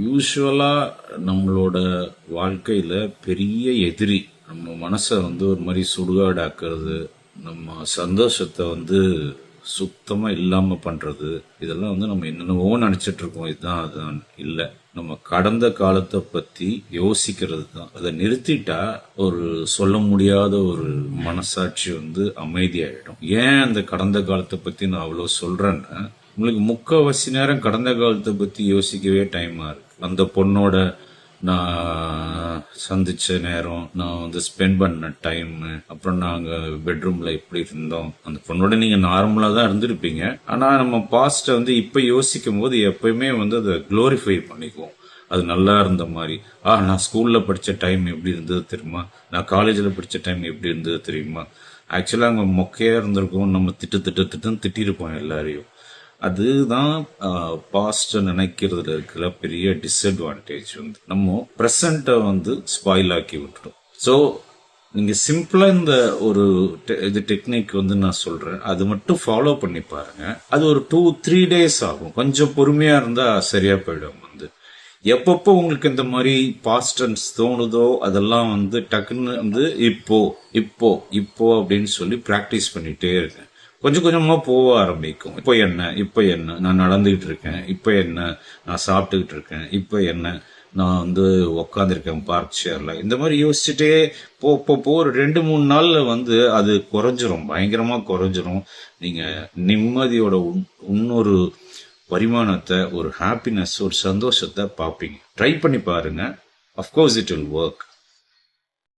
யூஸ்வலாக நம்மளோட வாழ்க்கையில் பெரிய எதிரி நம்ம மனசை ஒரு மாதிரி சுடுகாடாக்குறது, நம்ம சந்தோஷத்தை சுத்தமாக இல்லாமல் பண்ணுறது, இதெல்லாம் நம்ம என்னென்னவோ நினச்சிட்ருக்கோம். இதுதான் அதுதான் இல்லை, நம்ம கடந்த காலத்தை பற்றி யோசிக்கிறது தான். அதை நிறுத்திட்டா ஒரு சொல்ல முடியாத ஒரு மனசாட்சி அமைதியாயிடும். ஏன் அந்த கடந்த காலத்தை பற்றி நான் அவ்வளோ சொல்கிறேன்னா, உங்களுக்கு முக்கால்வாசி நேரம் கடந்த காலத்தை பற்றி யோசிக்கவே டைமாக இருக்கு. அந்த பொண்ணோட நான் சந்திச்ச நேரம், நான் ஸ்பெண்ட் பண்ண டைமு, அப்புறம் நாங்கள் பெட்ரூமில் எப்படி இருந்தோம், அந்த பொண்ணோட நீங்கள் நார்மலாக தான் இருந்திருப்பீங்க. ஆனால் நம்ம பாஸ்ட்டை இப்போ யோசிக்கும் போது எப்பயுமே அதை க்ளோரிஃபை பண்ணிக்குவோம். அது நல்லா இருந்த மாதிரி. நான் ஸ்கூலில் படித்த டைம் எப்படி இருந்தது தெரியுமா, நான் காலேஜில் படித்த டைம் எப்படி இருந்தது தெரியுமா. ஆக்சுவலாக அங்கே மொக்கையாக இருந்திருக்கோம், நம்ம திட்டுன்னு திட்டிருப்போம் எல்லாரையும். அதுதான் பாஸ்ட்டை நினைக்கிறதுல இருக்கிற பெரிய டிஸ்அட்வான்டேஜ். நம்ம ப்ரெசண்ட்டை ஸ்பாயில் ஆக்கி விட்டுடும். ஸோ நீங்கள் சிம்பிளாக இந்த ஒரு இது டெக்னிக் நான் சொல்கிறேன், அது மட்டும் ஃபாலோ பண்ணி பாருங்கள். அது ஒரு 2-3 days ஆகும். கொஞ்சம் பொறுமையாக இருந்தால் சரியாக போயிடும். எப்பப்போ உங்களுக்கு இந்த மாதிரி பாஸ்ட் டென்ஸ் தோணுதோ அதெல்லாம் டக்குன்னு இப்போ இப்போ இப்போ அப்படின்னு சொல்லி ப்ராக்டிஸ் பண்ணிகிட்டே இருக்கேன். கொஞ்சம் கொஞ்சமாக போக ஆரம்பிக்கும். இப்போ என்ன நான் நடந்துக்கிட்டு இருக்கேன், இப்போ என்ன நான் சாப்பிட்டுக்கிட்டு இருக்கேன், இப்போ என்ன நான் உக்காந்துருக்கேன் பார்க் ஷேரில், இந்த மாதிரி யோசிச்சுட்டே போ ஒரு 2-3 நாளில் அது குறைஞ்சிரும், பயங்கரமாக குறைஞ்சிரும். நீங்கள் நிம்மதியோட இன்னொரு பரிமாணத்தை, ஒரு ஹாப்பினஸ், ஒரு சந்தோஷத்தை பார்ப்பீங்க. ட்ரை பண்ணி பாருங்க. Of course it will work.